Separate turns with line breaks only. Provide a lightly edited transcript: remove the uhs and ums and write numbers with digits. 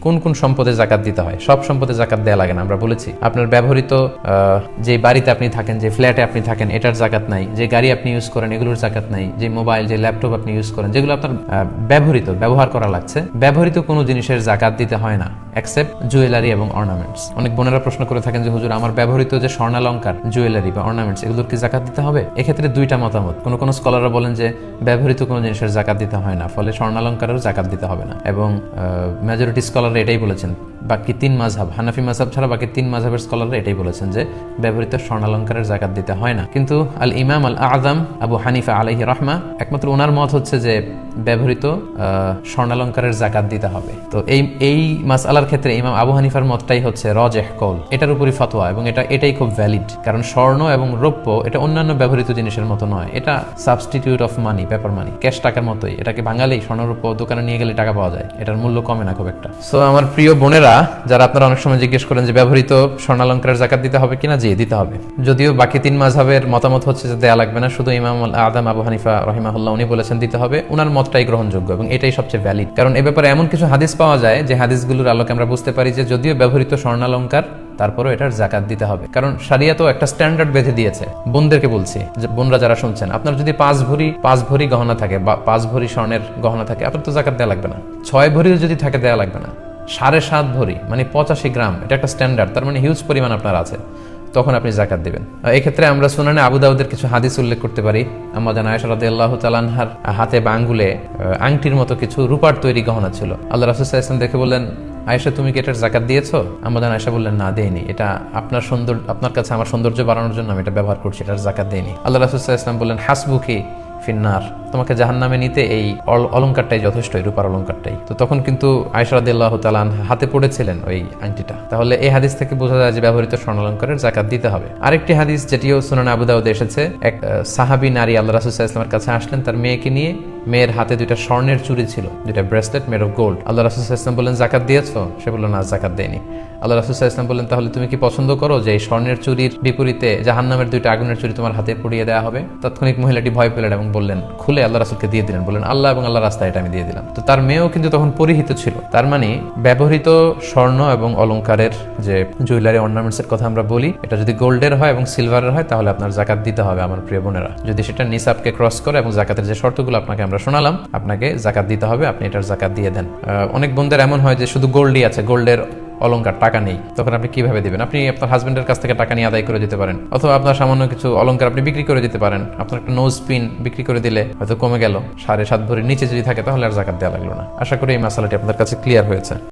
কোন কোন সম্পদে জাকাত দিতে হয়। সব সম্পদে জাকাত দেওয়া লাগে না, আমরা বলেছি। আপনার ব্যবহৃত যে বাড়িতে আপনি থাকেন, যে ফ্ল্যাটে আপনি থাকেন, এটার জাকাত নাই। যে গাড়ি আপনি ইউজ করেন এগুলোর জাকাত নাই। যে মোবাইল, যে ল্যাপটপ আপনি ইউজ করেন, যেগুলো আপনার ব্যবহার করা লাগছে, ব্যবহৃত কোনো জিনিসের জাকাত দিতে হয় না, এক্সেপ্ট জুয়েলারি এবং অর্নামেন্টস। অনেক বোনেরা প্রশ্ন করে থাকেন যে হুজুর, আমার ব্যবহৃত যে স্বর্ণালঙ্কার, জুয়েলারি বা অর্নামেন্টস, এগুলোর কি জাকাত দিতে হবে? এক্ষেত্রে দুইটা মতামত। কোন স্কলাররা বলেন যে ব্যবহৃত কোনো জিনিসের জাকাত দিতে হয় না, ফলে স্বর্ণালঙ্কারেরও জাকাত দিতে হবে না, এবং মেজরিটি স্কলাররা এটাই বলেছেন। বাকি 3 মাযহাব, হানাফি মাযহাব ছাড়া বাকি 3 মাযহাবের স্কলাররা এটাই বলেছেন যে ব্যবহৃত স্বর্ণালঙ্কারের জাকাত দিতে হয় না। কিন্তু আল ইমাম আল আযম আবু হানিফা আলাইহি রাহমা, একমাত্র ওনার মত হচ্ছে যে ব্যবহৃত স্বর্ণালঙ্কারের জাকাত দিতে হবে। তো এই মাসআলার ক্ষেত্রে ইমাম আবু হানিফার মতটাই হচ্ছে রাজিহ কওল, এটার উপরই ফতোয়া, এবং এটাই খুব ভ্যালিড। কারণ স্বর্ণ এবং রৌপ্য এটা অন্যান্য ব্যবহৃত জিনিসের মতো নয়, এটা substitute of money, paper money, cash টাকার মতোই। এটাকে ভাঙালেই স্বর্ণরৌপ্য দোকানে নিয়ে গেলে টাকা পাওয়া যায়, এটার মূল্য কমে না খুব একটা। সো আমার প্রিয় বোনেরা, যারা আপনারা অনেক সময় জিজ্ঞেস করেন যে ব্যবহৃত স্বর্ণালঙ্কারের জাকাত দিতে হবে কিনা, জি দিতে হবে। যদিও বাকি 3 মাযহাবের মতামত হচ্ছে যে দেয়া লাগবে না, শুধু ইমাম আল আযম আবু হানিফা রাহিমাহুল্লাহ উনি বলেছেন দিতে হবে। উনার মতটাই গ্রহণযোগ্য এবং এটাই সবচেয়ে ভ্যালিড। কারণ এ ব্যাপারে এমন কিছু হাদিস পাওয়া যায় যে হাদিসগুলোর আলোকে আমরা বুঝতে পারি যে যদিও ব্যবহৃত স্বর্ণালঙ্কার, তারপরও এটার জাকাত দিতে হবে। কারণ শরিয়া তো একটা স্ট্যান্ডার্ড বেঁধে দিয়েছে। বোনদেরকে বলছি, যে বোনরা যারা শুনছেন, আপনার যদি 5 ভরি গহনা থাকে বা 5 ভরি স্বর্ণের গহনা থাকে, আপনার তো জাকাত দেওয়া লাগবে না। 6 ভরিও যদি থাকে দেওয়া লাগবে না। 7.5 ভরি মানে 85 গ্রাম, এটা একটা স্ট্যান্ডার্ড, তার মানে হিউজ পরিমাণ আপনার আছে, তখন আপনি জাকাত দিবেন। এই ক্ষেত্রে আমরা সুনানে আবু দাউদের কিছু হাদিস উল্লেখ করতে পারি। আম্মা জান আয়েশা রাদিয়াল্লাহু তাআলা আনহার হাতে বা আঙ্গুলে আংটির মতো কিছু রূপার তৈরি গহনা ছিল। আল্লাহ রাসূল সাল্লাল্লাহু আলাইহি ওয়াসাল্লাম দেখে বললেন, আয়েশা তুমি কি এটার জাকাত দিয়েছো? আম্মা জান আয়েশা বললেন, না দেইনি, এটা আপনার কাছে আমার সৌন্দর্য বাড়ানোর জন্য আমি এটা ব্যবহার করছি, এটার জাকাত দেইনি। আল্লাহ রাসূল সাল্লাল্লাহু আলাইহি ওয়াসাল্লাম বললেন, হাসবুকি ফিন্নার, তোমাকে জাহান্নামে নিতে এই অলংকারটাই যথেষ্ট, এই রূপার অলংকারটাই। তো তখন কিন্তু আয়েশা রাদিয়াল্লাহু তাআলা হাতে পড়েছিলেন ওই আংটিটা। তাহলে এই হাদিস থেকে বোঝা যায় যে ব্যবহৃত স্বর্ণালঙ্কারের জাকাত দিতে হবে। আরেকটি হাদিস যেটিও সুনান আবু দাউদে এসেছে, এক সাহাবী নারী আল্লাহ রাসূল সাল্লাল্লাহু আলাইহি ওয়াসাল্লামের কাছে আসলেন তার মেয়েকে নিয়ে। মেয়ের হাতে 2টা স্বর্ণের চুড়ি ছিল, 2টা ব্রেসলেট মেড অফ গোল্ড। আল্লাহ রাসূল সাল্লাল্লাহু আলাইহি ওয়াসাল্লাম বললেন, জাকাত দিয়েছো? সে বলল, না জাকাত দেয়নি। আল্লাহ রাসূল সাল্লাল্লাহু আলাইহি ওয়াসাল্লাম বললেন, তাহলে তুমি কি পছন্দ করো যে এই স্বর্ণের চুরির বিপরীতে জাহান্নামের 2টা আগুনের চুরি তোমার হাতে পরিয়ে দেওয়া হবে? তৎক্ষণিক মহিলাটি ভয় পেলেন এবং বললেন, খুলে আল্লাহ রাসূলকে দিয়ে দিলেন, বললেন, আল্লাহ এবং আল্লাহ রাস্তায় এটা আমি দিয়ে দিলাম। তো তার মেয়েও কিন্তু তখন পরিহিত ছিল। তার মানে ব্যবহৃত স্বর্ণ এবং অলংকারের যে জুয়েলারি অর্নামেন্টস এর কথা আমরা বলি, এটা যদি গোল্ডের হয় এবং সিলভারের হয় তাহলে আপনার জাকাত দিতে হবে আমার প্রিয় বোনেরা। যদি সেটা নিসাবকে ক্রস করে এবং জাকাতের যে শর্তগুলো আপনাকে আমরা শোনালাম, আপনাকে জাকাত দিতে হবে, আপনি এটার জাকাত দিয়ে দেন। অনেক বোনদের এমন হয় যে শুধু গোল্ডই আছে, গোল্ডের অলংকার, টাকা নেই, তখন আপনি কিভাবে দিবেন? আপনি আপনার হাজবেন্ডের কাছ থেকে টাকা নিয়ে আদায় করে দিতে পারেন, অথবা আপনার সামান্য কিছু অলংকার আপনি বিক্রি করে দিতে পারেন। আপনার একটা নোজ পিন বিক্রি করে দিলে হয়তো কমে গেল, 7.5 ভরির নিচে যদি থাকে তাহলে আর জাকাত দেওয়া লাগলো না। আশা করি এই মশালাটি আপনাদের কাছে ক্লিয়ার হয়েছে।